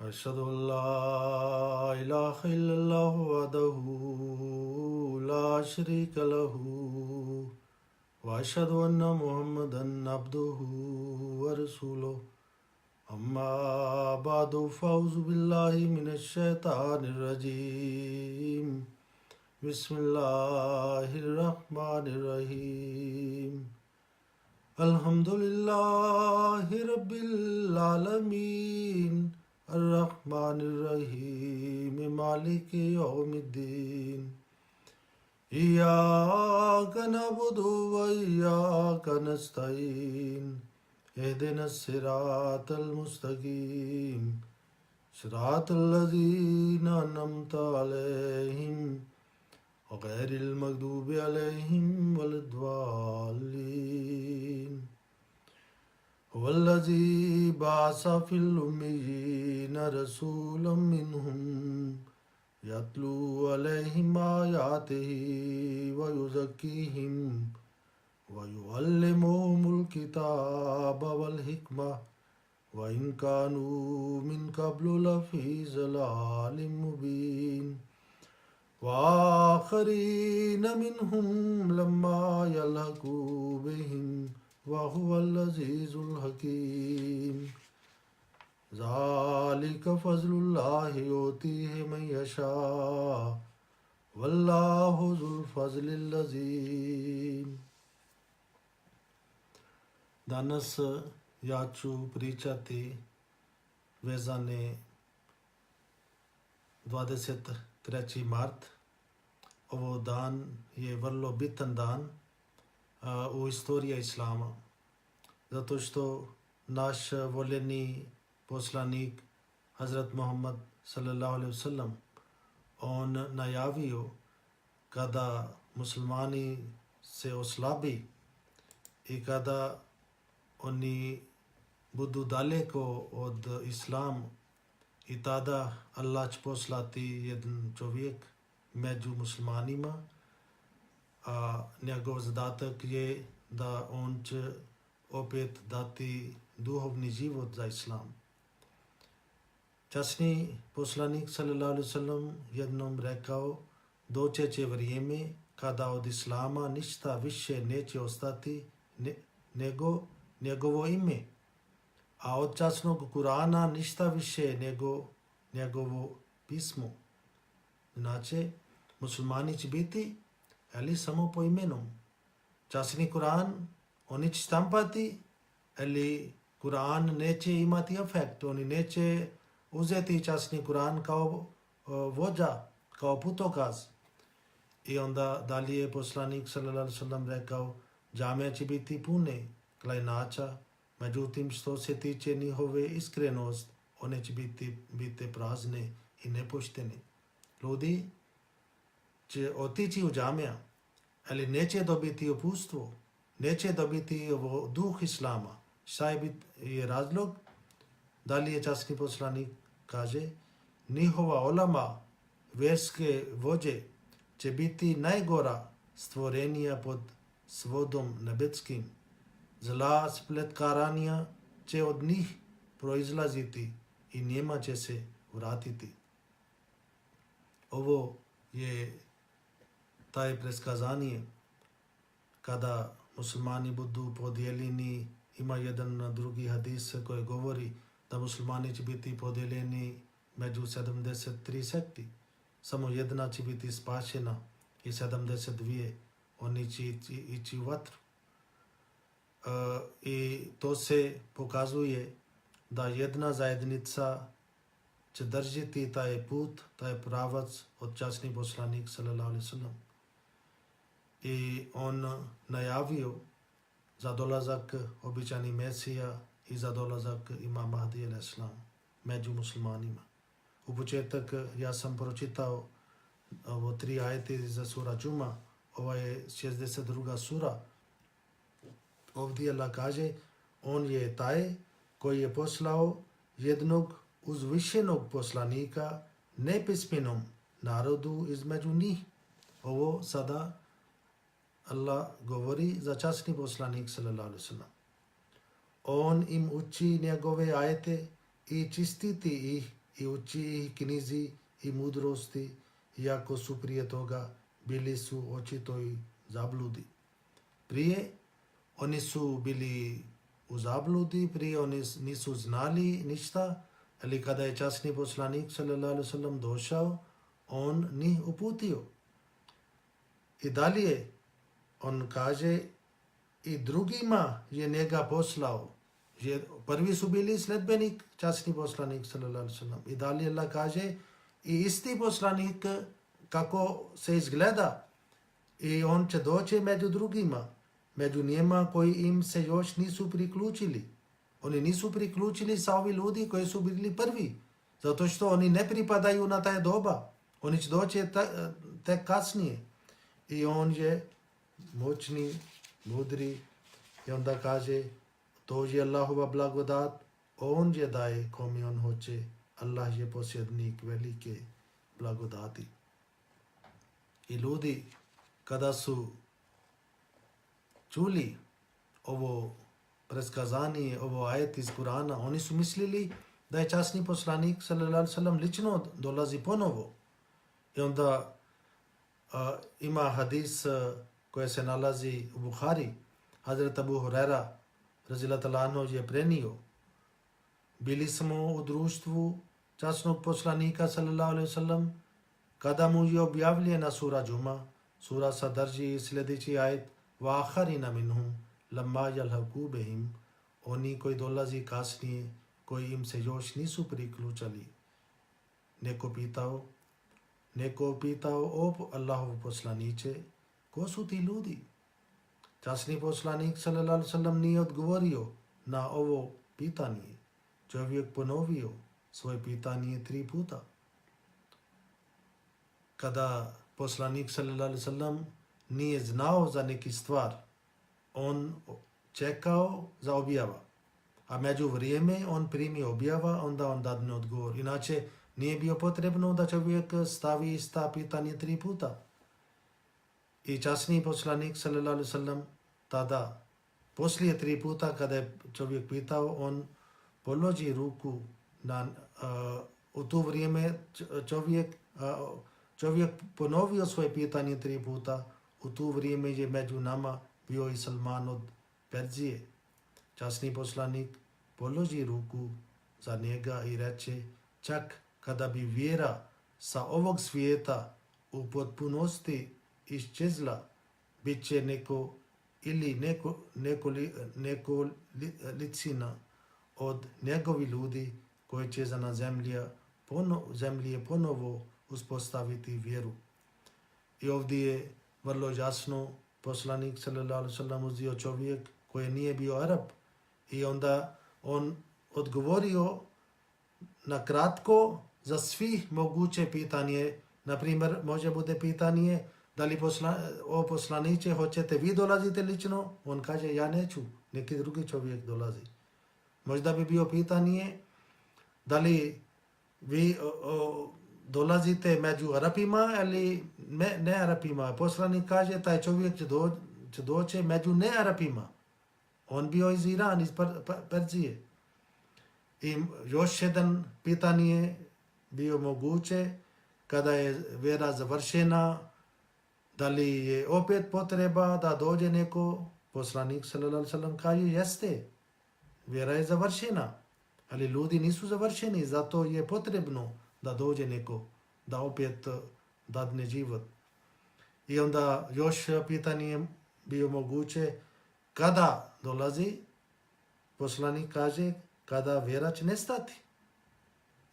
أشهد أن لا إله إلا الله وحده لا شريك له وأشهد أن محمدا عبده ورسوله أما بعد فأعوذ بالله من الشيطان الرجيم بسم الله الرحمن الرحيم الحمد لله رب العالمين الرحمن الرحيم مالك يوم الدين إياك نعبد وإياك نستعين اهدنا الصراط المستقيم صراط الذين أنعمت عليهم غير المغضوب عليهم ولا الضالين هو الذي بعث في الأميين رسولا منهم يتلو عليهم آياته ويزكيهم ويعلمهم الكتاب والحكمة وإن كانوا من قبل لفي ضلال مبين وآخرين منهم لما يلحقوا بهم وهو العزيز الحكيم ذلك فضل الله يؤتيه من يشاء والله ذو الفضل العظيم. Danas ja ću pričati vezane 23. mart. Ovo dan je vrlo bitan dan u istoriji Islama, zato što naš voljeni poslanik Hazrat Muhammad sallallahu alaihi wasallam on najavio kada muslimani se oslabi i kada oni budu daleko od Islama, i tada Allah će poslati jedan čovjek među muslimanima, a njegov zadatak je da on će opet dati duhovni život za Islam. Časni poslanik sallallahu alaihi wasallam jednom rekao, doće će vrijeme kada od Islama ništa više neće ostati nego njegovo ime, a od časnog Kurana ništa više nego njegovo pismo. Znači, muslimani će biti, ali samo po imenom. Časni Kuran, oni će štampati, ali Kuran neće imati efekt. Oni neće uzeti časni Kuran kao vođa, kao putokaz. I onda dalje poslanik sallallahu alaihi wasallam rekao, džamije će biti pune klanjača, međutim što se tiče njihove iskrenost, one će biti prazne i nepoštene. Ljudi će otići u džamija, ali neće dobiti uputstvo, neće dobiti duh Islama. Šta je razlog? Da li je časni poslanik kaže, njihova ulema, vjerske vođe će biti najgora stvorenija pod svodom nebeskim. Zla spletkaranija će od njih proizlaziti i njima će se vratiti. Ovo je taj preskazanje kada muslimani budu podijeljeni. Ima jedan na drugi hadis koji govori da muslimani će biti podijeljeni među 73 sekti. Samo jedna će biti spašena i 72 oni će ići u vatru. I to se pokazuje da jedna zajednica će držati taj put, taj pravac od časni poslanik sallallahu alaihi wasallam. I on najavio za dolazak običajni Mesija i za dolazak imama Mahdi alaihi salam među muslimanima. U početak ja sam pročitao ovo 3 ajete za sura Džuma. Ova je 62. sura. Ovdje Allah kaže, on je taj koji je poslao jednog uzvišenog poslanika nepismenom narodu između njih. Ovo sada Allah govori za časni poslanik sallallahu alaihi wasallam. On im uči njegove ajete i čistiti ih i uči knjizi i mudrosti, iako su prije toga bili su očito i zabludi. Prije oni su bili u zabludi, prije oni nisu znali ništa, ali kada je časni poslanik sallallahu alejhi ve sellem došao, on njih uputio. I dalje on kaže i drugima je njega poslao. Prvi su bili sledbenik, časni poslanik sallallahu alejhi ve sellem. I dalje Allah kaže i isti poslanik kako se izgleda i on će doći među drugima, među njima koji im se još nisu priključili. Oni nisu priključili sa ovi ljudi koji su bili prvi, zato što oni ne pripadaju na taj doba. Oni će doći tek kasnije. I on je moćni, mudri i onda kaže to je Allahova blagodat, on je daje kome on hoće. Allah je posjednik velike blagodati. I ljudi kada su čuli ovo predskazanje, ovo ajet iz Kurana, oni su mislili da je časni poslanik sallallahu alejhi ve sellem lično dolazi ponovo. I onda ima hadis koji se nalazi u Buhari. Hazret Abu Huraira radijallahu anhu je prenio. Bili smo u društvu časnog poslanika sallallahu alejhi ve sellem kada mu je objavljena sura Džuma. Sura sadrži sljedeći ajet وَآخَرِنَ مِنْهُمْ لَمَّا يَلْحَقُوا بِهِمْ. Oni koji dolazi kasnije, koji im se još nisu priključali. Neko pitao o Allahov poslaniče, ko su ti ljudi? Časni poslanik sallallahu alejhi ve sellem nije odgovorio na ovo pitanje. Čovjek ponovio svoje pitanje 3 puta. Kada poslanik sallallahu alejhi ve sellem nije znao za neki stvar, on čekao za objava. A među vrijeme on primi objava, onda on dadne odgovor. Inače, nije bio potrebno da čovjek stavi ista pitanje 3 puta. I časni poslanik sallallahu alejhi ve sellem tada, poslije 3 puta kada je čovjek pitao, on položi ruku na, u to vrijeme čovjek ponovio svoje pitanje 3 puta. U to vrijeme je među nama bio i Salman od Perzije. Časni poslanik položi ruku za njega i reče, čak kada bi vjera sa ovog svijeta u potpunosti iščezla, bit će neko licina od njegovi ljudi koji će za na zemlji ponovo uspostaviti vjeru. I ovdje je vrlo jasno poslanik sallallahu alejhi ve sellem uzio čovjek koji nije bio Arab i onda on odgovorio na kratko za svih moguće pitanje. Na primjer, može bude pitanje da li o poslaniče hoćete vi dolazite lično? On kaže ja neću, neki drugi čovjek dolazi. Možda bi bio pitanje da li vi dolazite među Arapima ili ne Arapima. Poslanik kaže taj čovjek će doći među ne Arapima. On bio iz Irana, iz Perzije. I još jedan pitanje bio moguće kada je vjera završena, da li je opet potreba da dođe neko. Poslanik sallallahu alejhi ve sellem kaže jeste, vjera je završena, ali ljudi nisu završeni, zato je potrebno da dođe neko, da opet dadne život. I onda još pitanje bio moguće kada dolazi. Poslanik kaže kada vjera će nestati.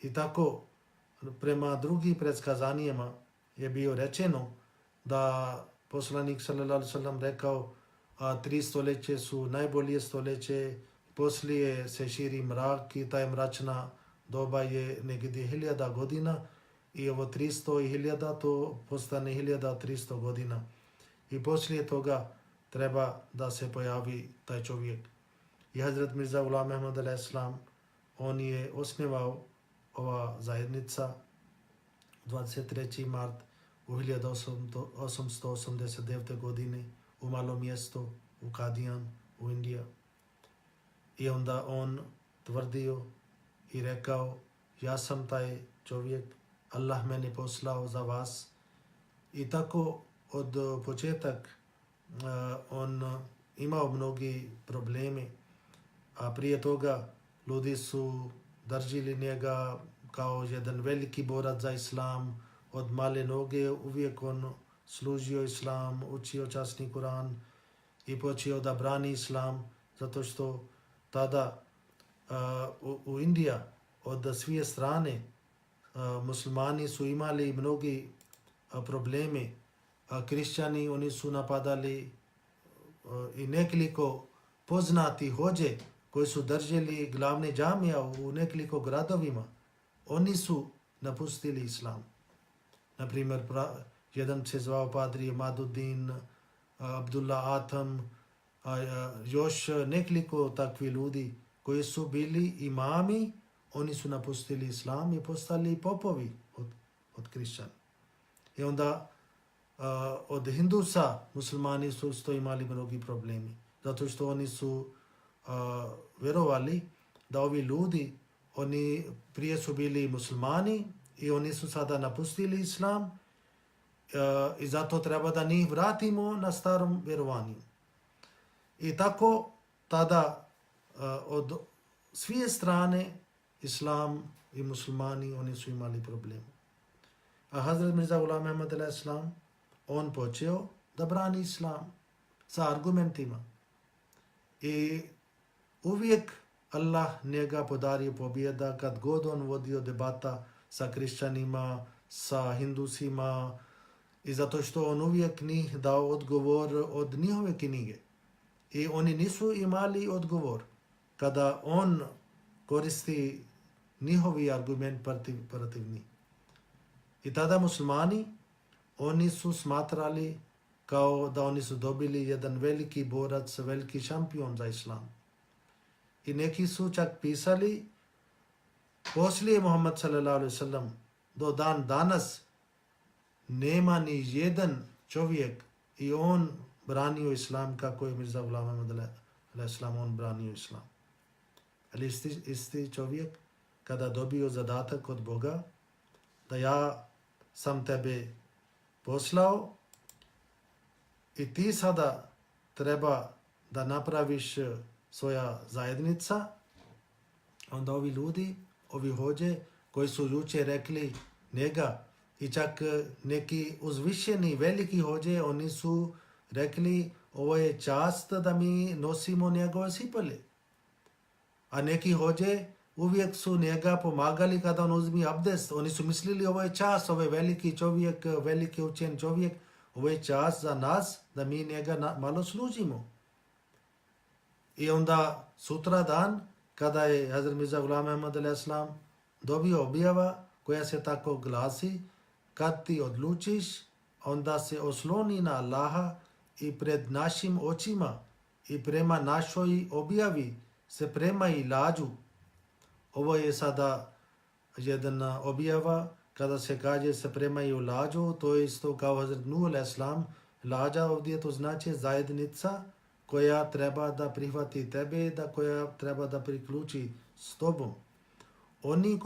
I tako prema drugim predskazanjima je bio rečeno da poslanik sallallahu alejhi ve sellem rekao 3 stoljeće su najbolje stoljeće, poslije se širi mrak i taj mračna doba je negdje 1000 godina i ovo 300 i 1000 to postane 1300 godina. I poslije toga treba da se pojavi taj čovjek. I Hazret Mirza Ghulam Ahmad al-Islam, on je osnivao ova zajednica 23. mart u 1889. godine u malo mjesto u Kadian u Indiji. I onda on tvrdio i rekao ja sam taj čovjek, Allah mene poslao za vas. I tako od početak on imao mnogi problemi, a prije toga ljudi su držili njega kao jedan veliki borac za islam. Od male noge uvijek on služio islam, učio časni Kuran i počeo da brani islam, zato što tada u Indija od svije strane muslimani su imali mnogi problemi. Kršćani, oni su napadali i nekoliko poznati hođe koji su držali glavne džamija u nekoliko gradovima. Oni su napustili islam. Naprimjer, jedan se zvao padri Maduddin, Abdullah Atam, još nekoliko takvi ljudi koji su bili imami, oni su napustili islam i postali popovi od kršćana. I onda od Hindusa muslimani su isto imali mnogi problemi, zato što oni su vjerovali da ovi ljudi, oni prije su bili muslimani i oni su sada napustili islam i zato treba da njih vratimo na starom vjerovanju. I tako tada od svije strane islam i muslimani, oni su imali problem. A Hazrat Mirza Ghulam Ahmad alaih salam, on počeo da brani islam sa argumentima. I uvijek Allah njega podario pobjeda kad god on vodio debata sa kršćanima, sa hindusima, i zato što on uvijek njih dao odgovor od njihove knjige. I oni nisu imali odgovor kada on koristi njihovi argument protiv njih. I tada muslimani, oni su smatrali kao da oni su dobili jedan veliki borac, veliki šampion za islam. I neki su čak pisali, poslije Muhammad sallallahu alaihi wasallam do dan danas nema ni jedan čovjek i on branio islam kako je Mirza Ghulam Ahmad alaih salam on branio islam. Ali isti čovjek kada dobio zadatak od Boga da ja sam tebe poslao i ti sada treba da napraviš svoja zajednica, onda ovi ljudi, ovi hođe koji su jučer rekli njega i čak neki uzvišeni veliki hođe, oni su rekli ovo je čast da mi nosimo njegove cipele. A neki hođe uvijek su njega pomagali kada on uzmi abdest. Oni su mislili ovo je čast, ovo je veliki čovjek, veliki učen čovjek, ovo je čast za nas da mi njega malo služimo. I onda sutra dan kada je Hazrat Mirza Ghulam Ahmad alaih salam dobio objava koja se tako glasi, kad ti odlučiš, onda se osloni na Allaha i pred našim očima i prema našoj objavi se prema i lađu. Ovo je sada jedna objava kada se kaže se prema i u lađu, to je isto kao Hazrat Nuh alaih salam. Lađa ovdje to znači zajednica koja treba da prihvati tebe, koja treba da priključi s tobom. Oni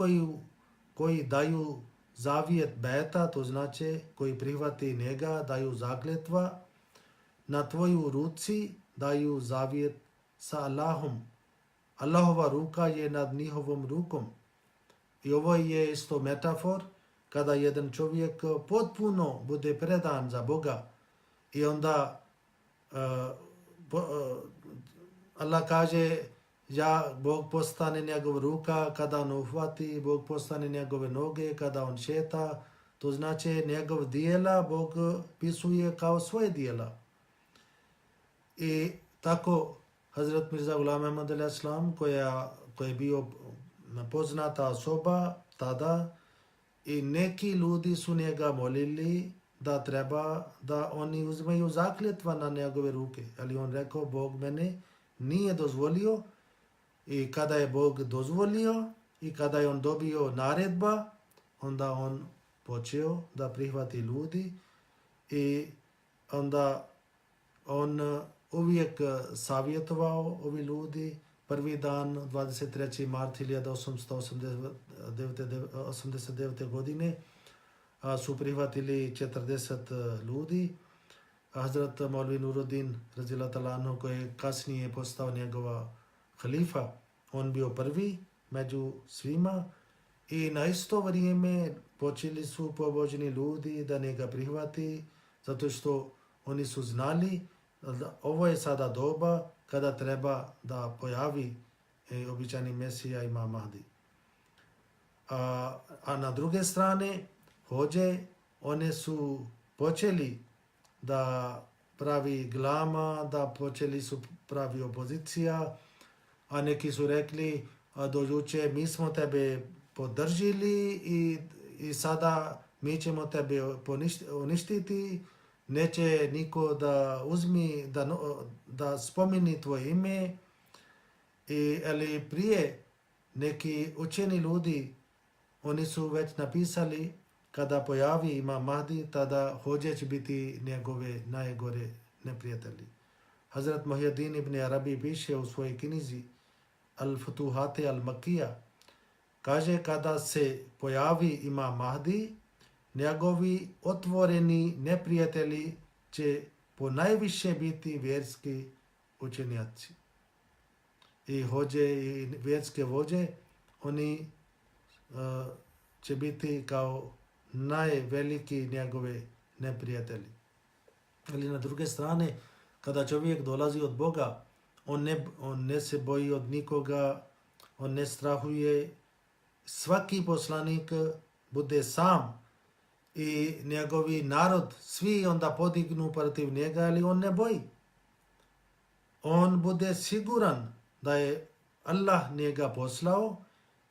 koji daju zavjet beta, to znači koji prihvati njega, daju zakletva, na tvoju ruci daju zavjet sa Allahom. Allahova ruka je nad njihovom rukom. I ovo je isto metafor kada jedan čovjek potpuno bude predan za Boga i onda Allah kaže Bog postane njegov ruka kada on uhvati, Bog postane njegove noge kada on šeta. To znači njegov dijela Bog pisuje kao svoje dijela. I tako Hazrat Mirza Ghulam Ahmad alaih salam koji je bio poznata osoba tada i neki ljudi su njega molili da treba da oni uzmeju zakljetva na njegove ruke. Ali on rekao Bog mene nije dozvolio i kada je Bog dozvolio i kada je on dobio naredba, onda on počeo da prihvati ljudi i onda on uvijek savjetovao ovi ljudi prvi dan, 23. mart 1889. godine, su prihvatili 40 ljudi. Hazrat Maulvi Nuruddin radijallahu ta'ala anhu, koji je kasnije postao njegova halifa, on bio prvi među svima i na isto vrijeme počeli su pobožni ljudi da njega prihvati, zato što oni su znali da ovo je sada doba kada treba da pojavi običajni Mesija Imam Mahdi. A na druge strane, hođe, one su počeli da pravi glama, da počeli su pravi opozicija, a neki su rekli do juče mi smo tebe podržili i sada mi ćemo tebe uništiti, neće niko da uzmi, da spomeni tvoje ime. Ali prije neki učeni ljudi, oni su već napisali kada pojavi Imam Mahdi, tada hođe će biti njegove najgore neprijatelji. Hazrat Muhyiddin ibn Arabi piše u svojoj knjizi Al-Futuhate al-Makija, kaže kada se pojavi Imam Mahdi, njegovi otvoreni neprijatelji će ponajviše biti vjerski učenjaci. I hođe i vjerske vođe, oni će biti kao najveliki njegove neprijatelji. Ali na druge strane, kada čovjek dolazi od Boga, on ne se boji od nikoga, on ne strahuje. Svaki poslanik bude sam i njegovi narod, svi onda podignu protiv njega, ali on ne boji. On bude siguran da je Allah njega poslao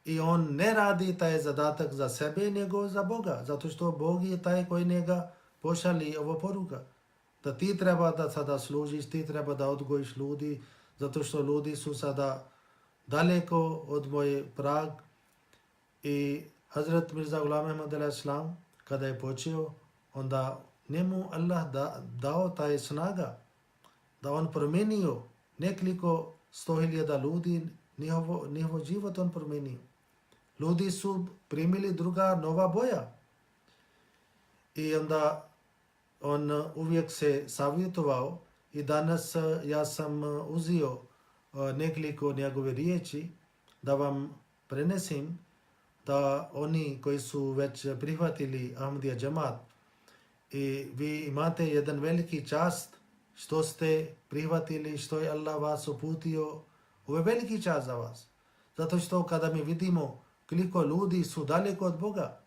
i on ne radi taj zadatak za sebe, nego za Boga, zato što Bog je taj koji njega pošalje ovo poruka. Da ti treba da sada služiš, ti treba da odgojiš ljudi, zato što ljudi su sada daleko od moje prag. I Hazrat Mirza Ghulam Ahmad al-Islam, kada je počeo, onda njemu Allah dao taj snaga, da on promijenio nekoliko 100.000 ljudi, njihov život on promijenio. Ljudi su primili druga nova boja. I onda on uvijek se savjetovao i danas ja sam uzeo nekoliko njegove riječi da vam prenesem, da oni koji su već prihvatili Ahmadija džemat i vi imate jedan veliki čast što ste prihvatili, što je Allah vas uputio, ovo je veliki čast za vas. Zato što kada mi vidimo koliko ljudi su daleko od Boga,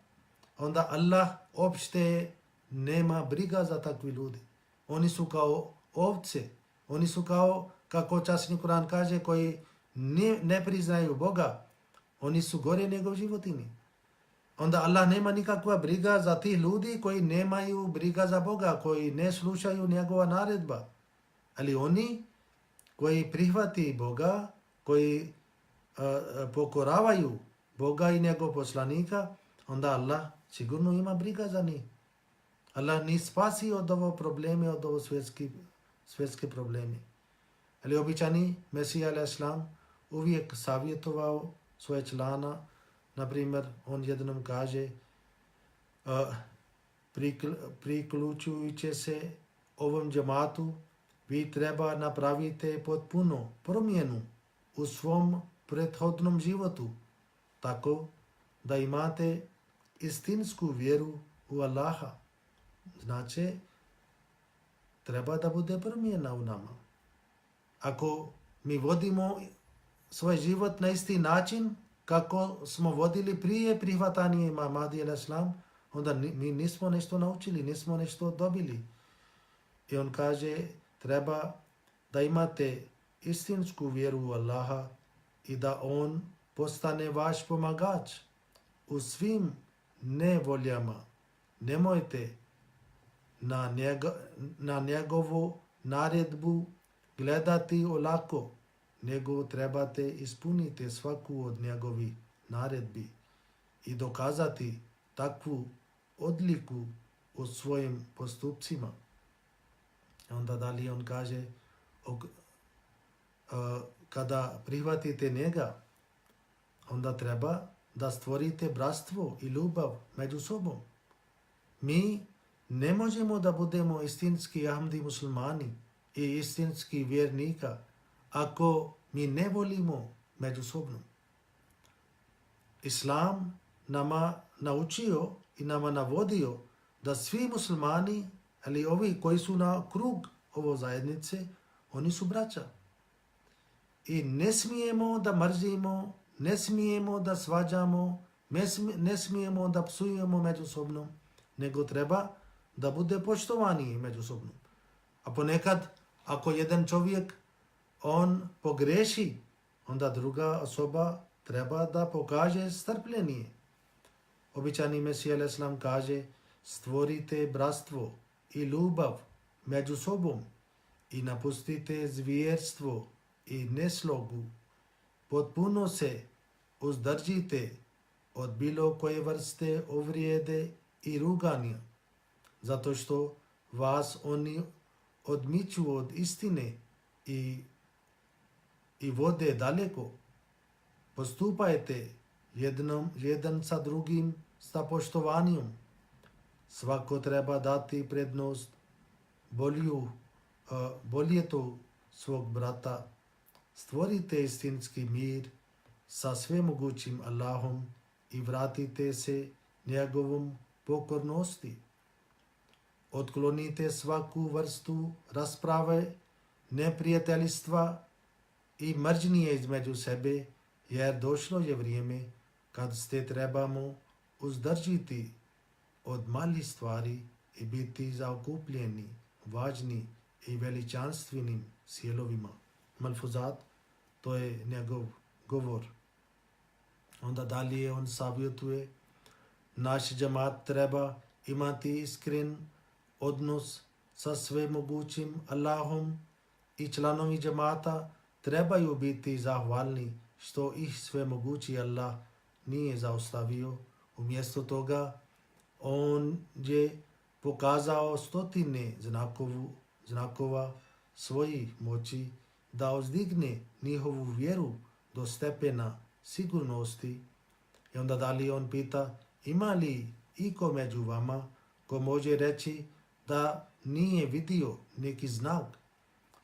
onda Allah opšte nema briga za takvi ljudi. Oni su kao ovce, oni su kao, kako časni Kur'an kaže, koji ne priznaju Boga, oni su gore nego životinji. Onda Allah nema nikakva briga za tih ljudi koji nemaju briga za Boga, koji ne slušaju njegova naredba. Ali oni koji prihvati Boga, koji pokoravaju Boga i njegov poslanika, onda Allah sigurno ima briga za njih. Allah ni spasi od ovo probleme, od ovo svjetske probleme. Ali običani Mesija al-Islam uvijek savjetovao svoje člana. Naprimjer, on jednom kaže, priključujući se ovom džematu, vi treba napravite potpuno promjenu u svom prethodnom životu, tako da imate istinsku vjeru u Allaha. Znači, treba da bude promjena u nama. Ako mi vodimo svoj život na isti način kako smo vodili prije prihvatanja Imama Mahdi al-Islam, onda mi nismo nešto naučili, nismo nešto dobili. I on kaže, treba da imate istinsku vjeru u Allaha i da on postane vaš pomagač u svim nevoljama. Nemojte na njegovu naredbu gledati olako, nego trebate ispuniti svaku od njegovih naredbi i dokazati takvu odliku u svojim postupcima. Onda dalje on kaže, kada prihvatite njega, onda treba da stvorite bratstvo i ljubav među sobom. Mi ne možemo da budemo istinski Ahmadi muslimani i istinski vjernika ako mi ne volimo međusobno. Islam nama naučio i nama navodio da svi muslimani, ali ovi koji su na krug ovo zajednice, oni su braća. I ne smijemo da mrzimo, ne smijemo da svađamo, ne smijemo da psujemo međusobno, nego treba da bude poštovani međusobno. A ponekad, ako jedan čovjek, on pogreši, onda druga osoba treba da pokaže strpljenje. Običani Mesija alaih salam kaže, stvorite bratstvo i ljubav među sobom i napustite zvjerstvo i neslogu. Potpuno se uzdržite od bilo koje vrste uvrijede i ruganja, zato što vas oni odmiču od istine i vode daleko. Postupajte jedan sa drugim sa poštovanjem. Svako treba dati prednost boljetu svog brata. Stvorite istinski mir sa svemogućim Allahom i vratite se njegovom pokornosti. Otklonite svaku vrstu rasprave, neprijateljstva i mržnje između sebe, jer došlo je vrijeme kad se trebamo uzdržiti od malih stvari i biti zaokupljeni važni i veličanstvenim sjelovima. Malfuzat, to je njegov govor. Onda dalje on savjetuje, naš džemat treba imati iskren odnos sa svemogućim Allahom i članovi džemata trebaju biti zahvalni što ih svemogući Allah nije zaustavio. Umjesto toga on je pokazao stotine znakova svojih moći da uzdigne njihovu vjeru do stepena sigurnosti. I onda dalje on pita, ima li iko među vama ko može reći da nije vidio neki znak?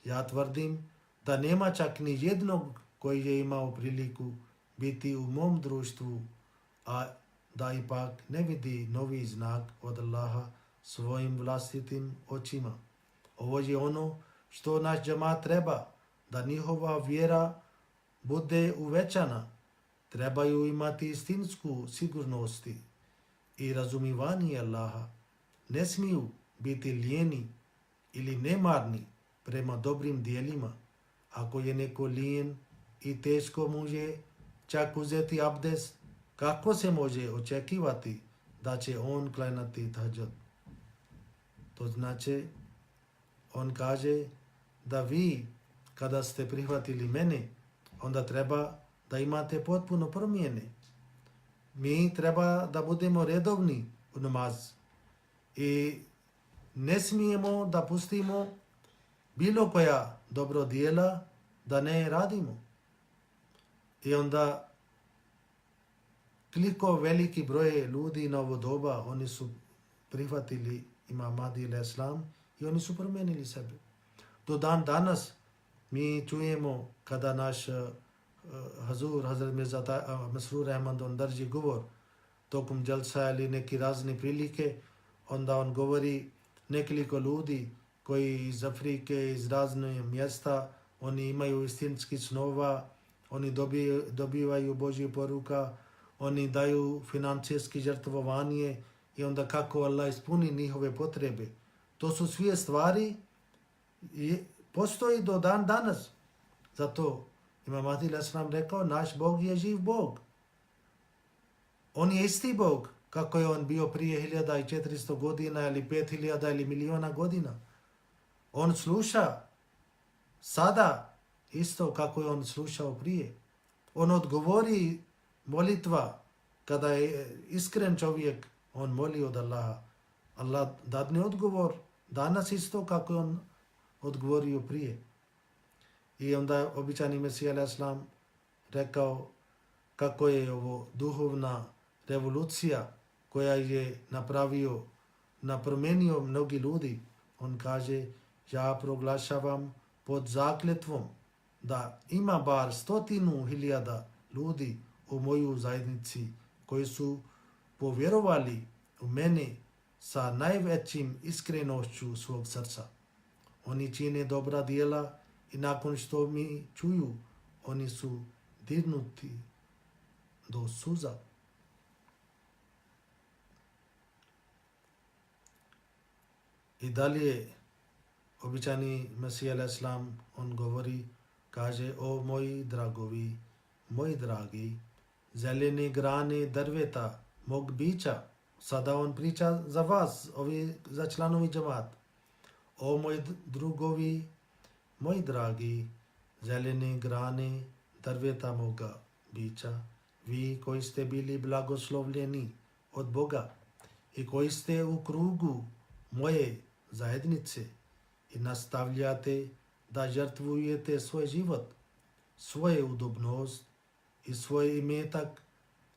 Ja tvrdim da nema čak ni jednog koji je imao priliku biti u mom društvu, a da ipak ne vidi novi znak od Allaha svojim vlastitim očima. Ovo je ono što naš džemat treba, da njihova vjera bude uvećana. Trebaju imati istinsku sigurnost i razumivanje Allaha. Ne smiju biti lijeni ili nemarni prema dobrim dijelima. Ako je neko lijen i teško može čak uzeti abdest, kako se može očekivati da će on klanjati tahadžud? To znači, on kaže da vi kada ste prihvatili mene, onda treba da imate potpuno promjene. Mi treba da budemo redovni u namaz i ne smijemo da pustimo bilo koja dobro djela da ne radimo. I onda koliko veliki broj ljudi na ovo doba, oni su prihvatili Imam Mahdi alaih salam i oni su promijenili sebe. Do dan danas mi čujemo kada naš Hazur, Hazrat Mirza Masroor Ahmad, on drži govor tokom dželsa ili neki razne prilike, onda on govori nekoliko ljudi koji iz Afrike, iz raznih mjesta, oni imaju istinski snova, oni dobivaju Božju poruka, oni daju financijski žrtvovanje i onda kako Allah ispuni njihove potrebe. To su sve stvari i postoji do dan danas. Zato Imam Mahdi alaih salam rekao, naš Bog je živ Bog. On je isti Bog kako je on bio prije 1400 godina ili 5000 ili milijuna godina. On sluša sada isto kako je on slušao prije. On odgovori molitva kada je iskren čovjek, on moli od Allaha. Allah dadne odgovor danas isto kako je on odgovorio prije. I onda običani Mesija a.s. rekao kako je ovo duhovna revolucija koja je napromenio mnogi ljudi. On kaže, ja proglašavam pod zakletvom da ima bar 100.000 ljudi u moju zajednici koji su povjerovali u mene sa najvećim iskrenošću svog srca. Oni čine dobra djela i nakon što mi čuju, oni su dirnuti do suza. I dalje, običani Mesija a.s. on govori, kaže, o moji dragovi, moji dragi, zelene grane drveta mog bića. Sada on priča za vas, za članovi džemat. O moji drugovi, moji dragi, zelene grane drveta moga bića, vi koji ste bili blagoslovljeni od Boga i koji ste u krugu moje zajednice i nastavljate da žrtvujete svoj život, svoju udobnost i svoj imetak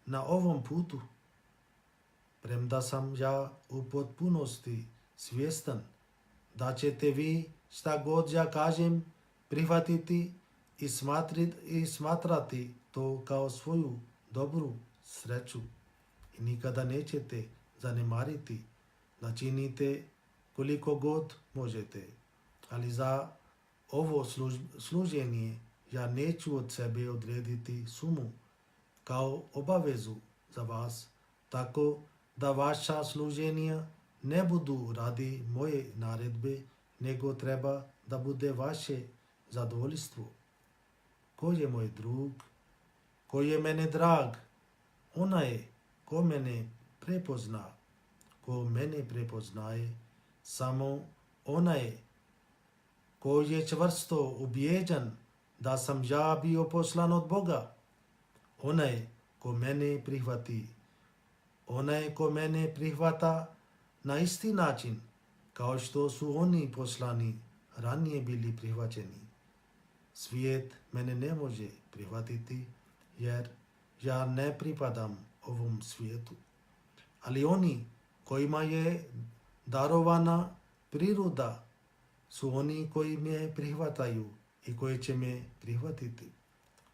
na ovom putu, premda sam ja u potpunosti svjestan da ćete vi šta god ja kažem prihvatiti i smatrati to kao svoju dobru sreću i nikada nećete zanemariti da činite koliko god možete. Ali za ovo služenje ja neću od sebe odrediti sumu kao obavezu za vas, tako da vaša služenja ne budu radi moje naredbe, nego treba da bude vaše zadovoljstvo. Ko je moj drug? Ko je mene drag? Onaj ko mene prepozna. Ko mene prepoznaje, samo onaj ko je čvrsto ubijeđan da sam ja bio poslan od Boga. Onaj ko mene prihvati. Onaj ko mene prihvata na isti način kao što su oni poslani ranije bili prihvaćeni. Svijet mene ne može prihvatiti jer ja ne pripadam ovom svijetu. Ali oni kojima je darovana priroda su oni koji me prihvataju i koji će me prihvatiti.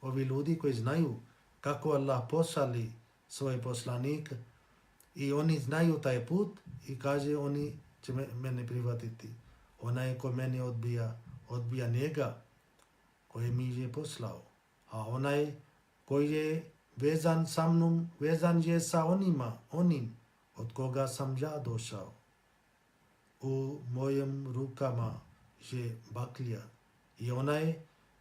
Ovi ljudi koji znaju kako Allah poslali svoj poslanik i oni znaju taj put i kaže oni će mene prihvatiti. Onaj ko mene odbija njega koji mi je poslao. A onaj koji je vezan sa mnom, vezan je sa onim od koga sam ja došao. U mojim rukama je baklja i onaj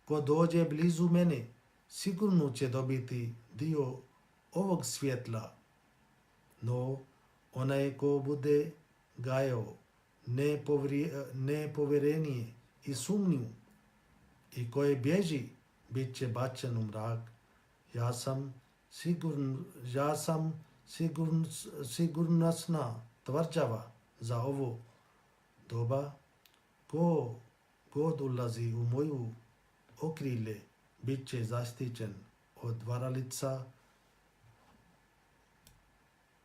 ko dođe blizu mene sigurno će dobiti dio ovog svjetla. No, onaj ko bude gajao nepovjerenje i sumnju i koje bježi, bit će bačen u mrak. Ja sam sigurnosna tvrđava za ovo doba. Ko god ulazi u moju okrilje, bit će zaštićen od varalica,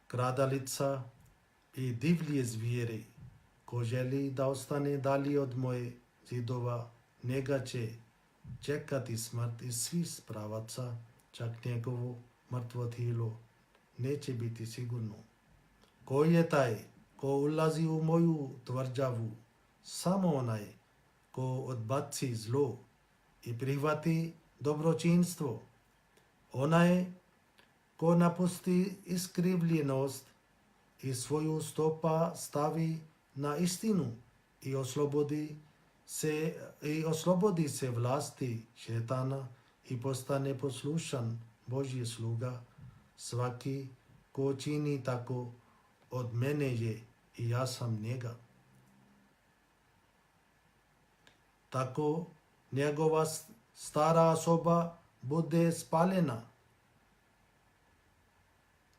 kradalica i divlje zvijeri. Ko želi da ostane dalje od moje zidova, njega će čekati smrt iz svih pravaca, čak njegovo mrtvo tijelo neće biti sigurno. Ko je taj ko ulazi u moju tvrđavu? Samo onaj ko odbaci zlo i prihvati dobročinstvo. Onaj ko napusti iskrivljenost i svoju stopa stavi na istinu i oslobodi se vlasti šetana i postane poslušan Božji sluga. Svaki ko čini tako od mene je i ja sam njega. Tako njegova stara osoba bude spaljena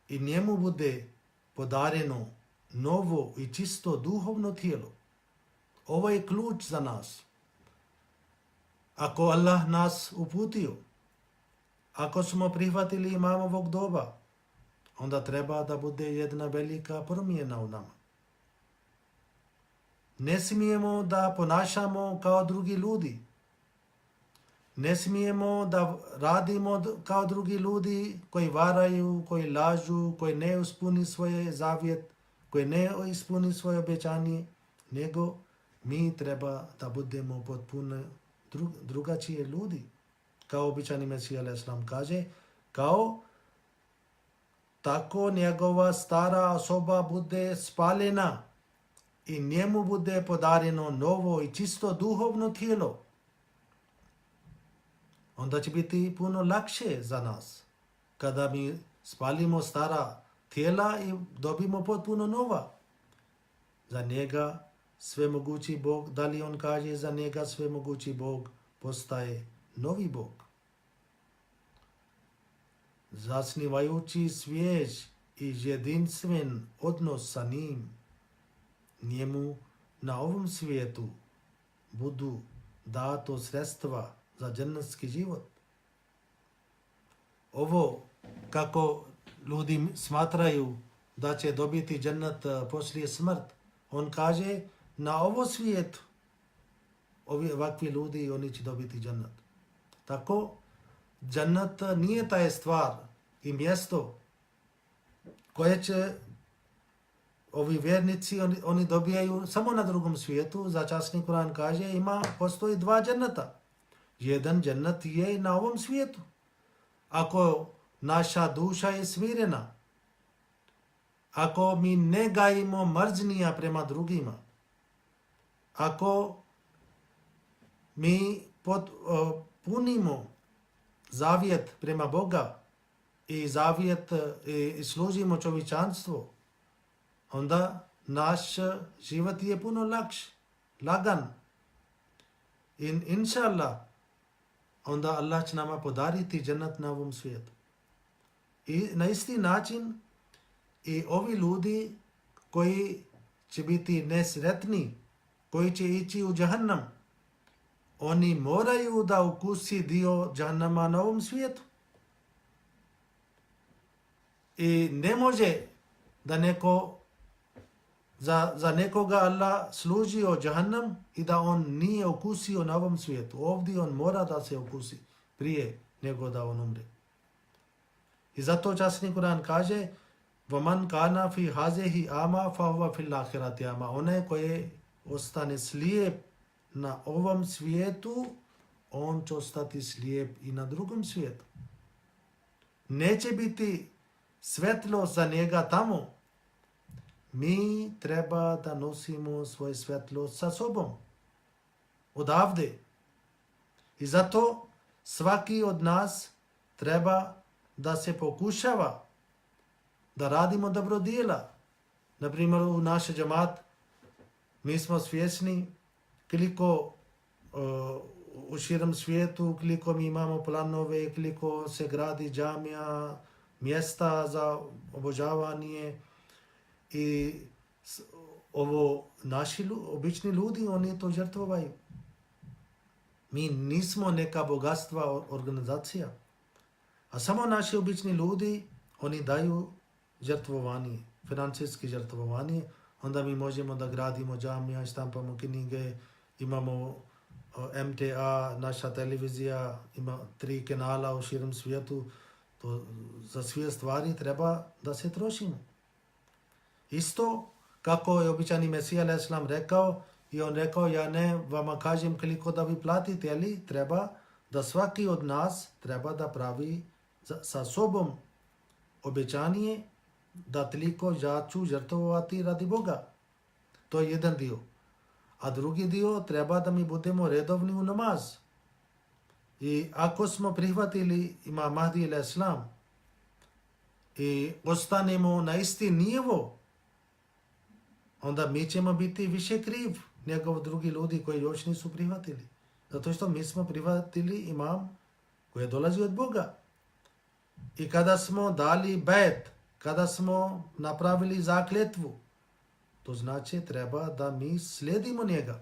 i njemu bude podareno novo i čisto duhovno tijelo. Ovo je ključ za nas. Ako Allah nas uputio, ako smo prihvatili imamovog doba, onda treba da bude jedna velika promjena u nama. Ne smijemo da ponašamo kao drugi ljudi. Ne smijemo da radimo kao drugi ljudi koji varaju, koji lažu, koji ne ispuni svoje zavjet, koji ne ispuni svoje obećanje, nego mi treba da budemo potpuno drugačije ljudi. Kao običani Mesija a.s. kaže, kao tako njegova stara osoba bude spaljena i njemu bude podareno novo i čisto duhovno tijelo. Onda će biti puno lakše za nas kada mi spalimo stara tijela i dobimo potpuno nova. Za njega svemogući Bog, da li on kaže za njega svemogući Bog postaje novi Bog. Zasnivajući svjež i jedinstven odnos sa njim, njemu na ovom svijetu budu dato sredstva za džennetski život. Ovo kako ljudi smatraju da će dobiti džennet poslije smrt, on kaže na ovo svijetu ovakvi ljudi oni će dobiti džennet. Tako džennet nije taj stvar i mjesto koje će ovi vjernici oni dobijaju samo na drugom svijetu. Za časni Kur'an kaže postoji dva dženneta. Jedan džennet je na ovom svijetu. Ako naša duša je smirena, ako mi ne gajimo mržnja prema drugima, ako mi punimo zavjet prema Boga i zavjet i služimo čovječanstvu, onda naš život je puno lakši, lagan. Inša Allah, onda Allah će nama podariti džennet na ovom svijetu. I na isti način i ovi ljudi koji će biti nesretni, koji će ići u džahannam, oni moraju da ukusi dio džahannama na ovom svijetu. I ne može da za nekoga Allah služio džahannam i da on nije ukusio na ovom svijetu. Ovdje on mora da se ukusi prije nego da on umre. I zato časni Kur'an kaže وَمَنْ كَانَ فِي هَذِهِ آمَا فَهُوَ فِي الْآخِرَةِ آمَا. Onaj koji ostane slijep na ovom svijetu, on će ostati slijep i na drugom svijetu. Neće biti svetlo za njega tamo. Mi treba da nosimo svoje svetlo sa sobom. Odavde. I zato svaki od nas treba da se pokušava da radimo dobro djela. Naprimjer, u naš džemat mi smo svjesni koliko u širom svijetu, koliko mi imamo planove, koliko se gradi džamija, mjesta za obožavanje. I ovo naši obični ljudi, oni to žrtvovaju. Mi nismo neka bogatstva organizacija, a samo naši obični ljudi, oni daju žrtvovanje, financijski žrtvovanje, onda mi možemo da gradimo džamija, štampamo knjige, imamo MTA, naša televizija, ima 3 kanala u širom svijetu, to za sve stvari treba da se trošimo. Isto kako je običani Mesija a.s. rekao, i on rekao, ja ne vama kažem koliko da vi platite, ali treba da svaki od nas treba da pravi sa sobom obećanje da toliko ja ću žrtvovati radi Boga. To je jedan dio. A drugi dio treba da mi budemo redovni u namaz. I ako smo prihvatili Imam Mahdi a.s. i ostanemo na isti nivo, onda mi ćemo biti više kriv nego drugi ljudi koji još nisu prihvatili. Zato što mi smo prihvatili imam koji dolazi od Boga. I kada smo dali bet, kada smo napravili zakletvu, to znači treba da mi slijedimo njega.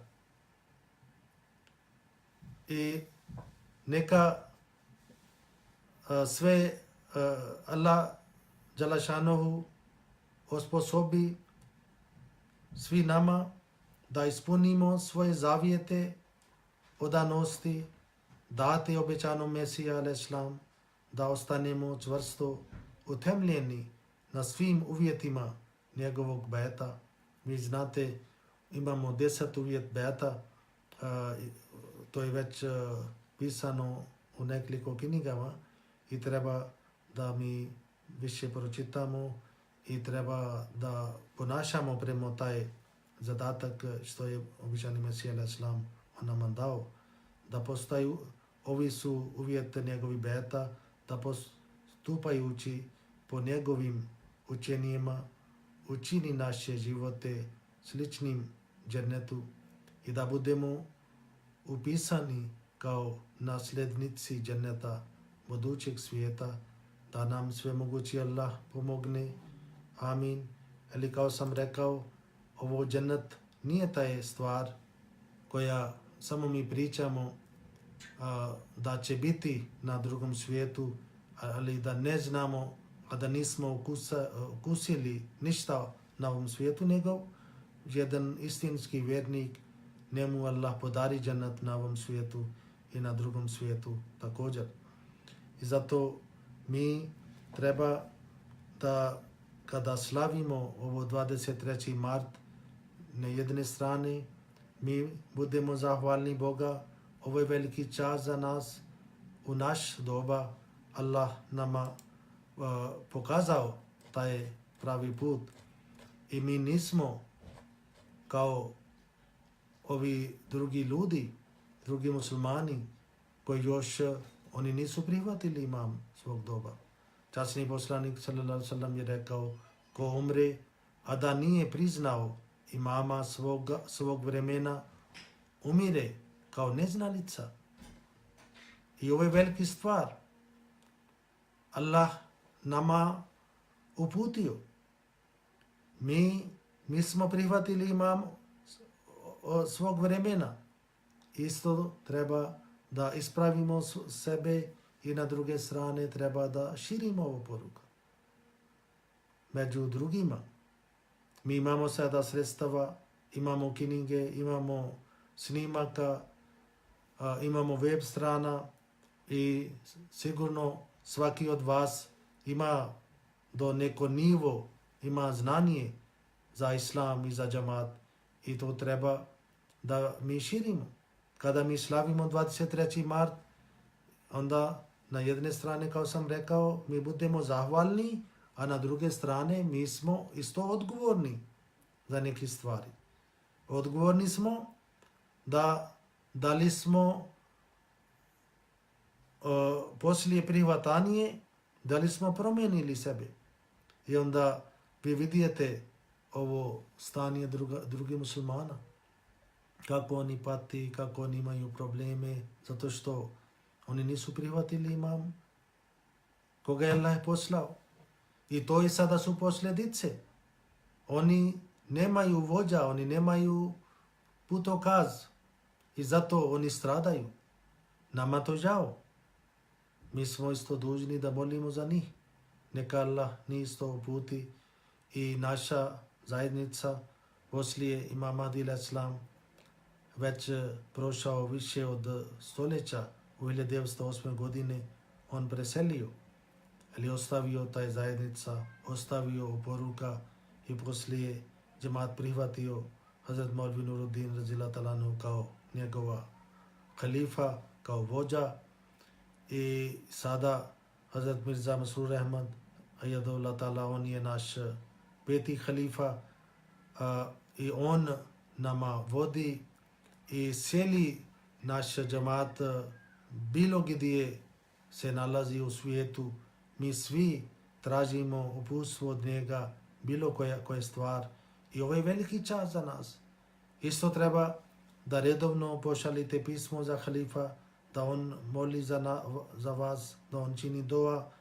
I Neka sve Allah Đalešanohu osposobi svi nama da ispunimo svoje zavjete odanosti, dati obećanom Mesija a.s. da ostanemo čvrsto utemljeni na svim uvjetima njegovog beta. Vi znate, imamo 10 uvjet beta, to je već pisano u nekoliko knjigama i treba da mi više pročitamo i treba da ponašamo prema taj zadatak što je običani Mesija a.s. on nam dao. Da postaju, ovi su uvjeti njegovi beta, da postupajući po njegovim učenjima učini naše živote sličnim džennetu i da budemo upisani kao nasljednici dženneta budućeg svijeta, da nam svemogući Allah pomogne. Amin. Ali kao sam rekao, ovo džennet nije taj stvar koja samo mi pričamo da će biti na drugom svijetu, ali da ne znamo, a da nismo ukusili ništa na ovom svijetu, nego jedan istinski vjernik, njemu Allah podari džennet na ovom svijetu i na drugom svijetu također. I zato mi treba da kada slavimo ovo 23. mart, na jedne strane mi budemo zahvalni Boga, ovo je veliki čas za nas, u naš doba Allah nama pokazao taj pravi put i mi nismo kao ovi drugi ljudi, drugi muslimani koji još oni nisu prihvatili imam svog doba. Časni poslanik sallallahu alejhi ve sellem je rekao, ko umre a da nije priznao imama svog vremena, umire kao neznalica. I ovo je veliki stvar. Allah nama uputio. Mi smo prihvatili imam svog vremena. Isto treba da ispravimo sebe i na druge strane treba da širimo ovu poruku. Među drugima, mi imamo sada sredstava, imamo knjige, imamo snimaka, imamo web strana i sigurno svaki od vas ima do neko nivo, ima znanje za islam i za džamat i to treba da mi širimo. Kada mi slavimo 23. mart, onda na jedne strane, kao sam rekao, mi budemo zahvalni, a na druge strane mi smo isto odgovorni za neke stvari. Odgovorni smo da li smo poslije prihvatanje, da li smo promijenili sebe. I onda vi vidite ovo stanje drugih muslimana, kako oni pati, kako oni imaju probleme, zato što oni nisu prihvatili imam koga je Allah poslao. I to je sada su posljedice. Oni nemaju vođa, oni nemaju putokaz i zato oni stradaju. Nama to žao. Mi smo isto dužni da molimo za njih. Neka Allah njih isto uputi i naša zajednica poslije imama Mahdi al-Islam već prošao više od stoljeća. U 1908. godine on preselio, ali ostavio taj zajednica, ostavio poruka i poslije džemat prihvatio Hazrat Maulvi Nuruddin radhiyallahu ta'ala anhu kao njegova halifa, kao vođa. I sada Hazrat Mirza Masroor Ahmad Ayadullah ta'ala, on je naš peti halifa i on nama vodi i cijeli naš džemat bilo gdje se nalazi u svijetu, mi svi tražimo uputstvo od njega, bilo koja stvar. I ovo je veliki čas za nas. Isto treba da redovno pošaljite pismo za halifa, da on moli za vas, da on čini dua.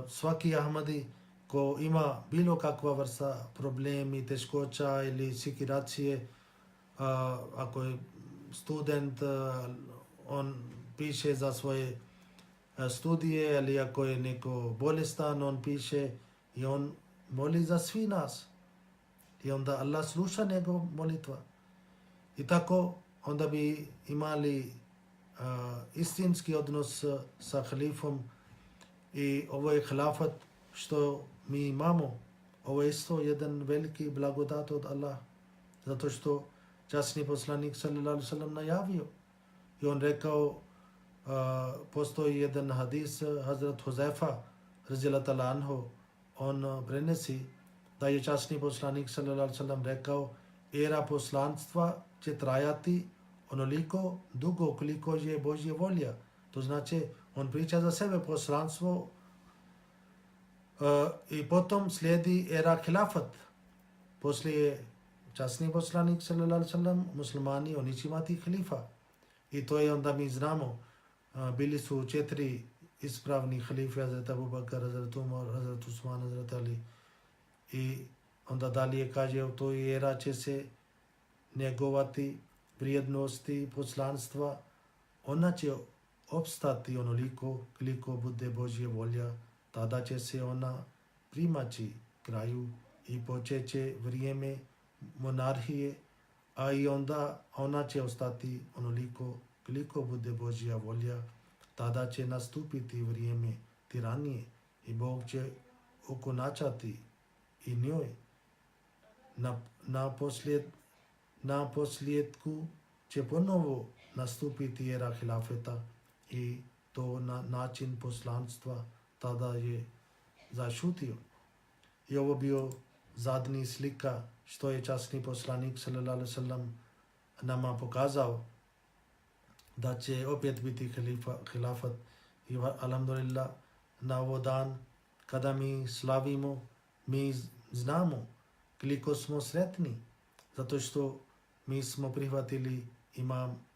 Svaki Ahmadi ko ima bilo kakva vrsta problemi, teškoća ili sikiracije, ako je student, on piše za svoje studije ili ako je neko bolestan, on piše i on moli za svi nas. I onda Allah sluša njegov molitva. I tako onda bi imali istinski odnos sa halifom i ovo je halafat što mi imamo. Ovo je isto jedan veliki blagodat od Allah. Zato što časni poslanik sallallahu alaihi wasallam najavio. I on rekao, postoji jedan hadis Hazrat Huzaifa radijallahu ta'ala anhu, on prenesi da je časni poslanik sallallahu alaihi wasallam rekao, era poslanstva će trajati onoliko dugo koliko je Božja volja. To znači, on priča za sebe poslanstvo i potom slijedi era khilafat. Poslije časni poslanik sallallahu alaihi wasallam muslimani oni će imati khalifa. I to je onda mi znamo. Bili su 4 ispravni halife, Hazrat Abu Bakr, Hazrat Umar, Hazrat Usman, Hazrat Ali. I onda dalje kaže, u toj era će se njegovati vrijednosti poslanstva. Ona će opstati onoliko koliko bude Božja volja. Tada će se ona primaći kraju i počeće vrijeme monarhije, a i onda ona će ostati onoliko koliko bude Božja volja. Tada će nastupiti vrijeme tiranije i Bog će okonačati i njoj. Na posljedku će ponovo nastupiti era hilafeta i to na način poslanstva tada je zašutio. I ovo bio zadnji slika što je časni poslanik sallallahu alaihi wasallam nama pokazao da će opet biti hilafat. I alhamdulillah, na ovo dan kada mi slavimo, mi znamo koliko smo sretni zato što mi smo prihvatili imam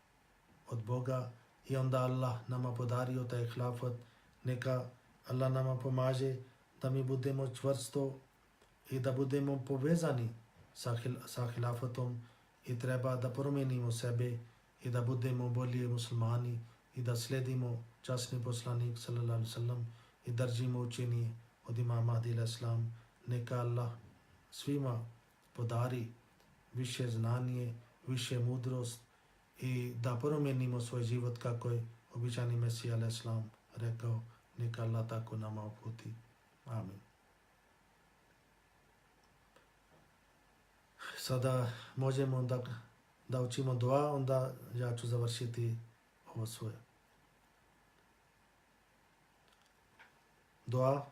od Boga i onda Allah nama podario taj hilafat. Neka Allah nama pomaže da mi budemo čvrsto i da budemo povezani sa hilafatom i treba da promijenimo sebe i da budemo bolji muslimani i da sledimo časni poslanik sallallahu alaihi wasallam i držimo učenje od imama Mahdi alaihi salam. Neka Allah svima podari više znanje, više mudrost i da promijenimo svoj život kako je običani Mesija alaihi salam rekao. Neka Allah tako nama uputi. Amin. Sada možemo da učimo dua, onda ja ću završiti ovo svoje. Dua.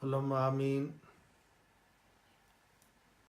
Allahumma amin.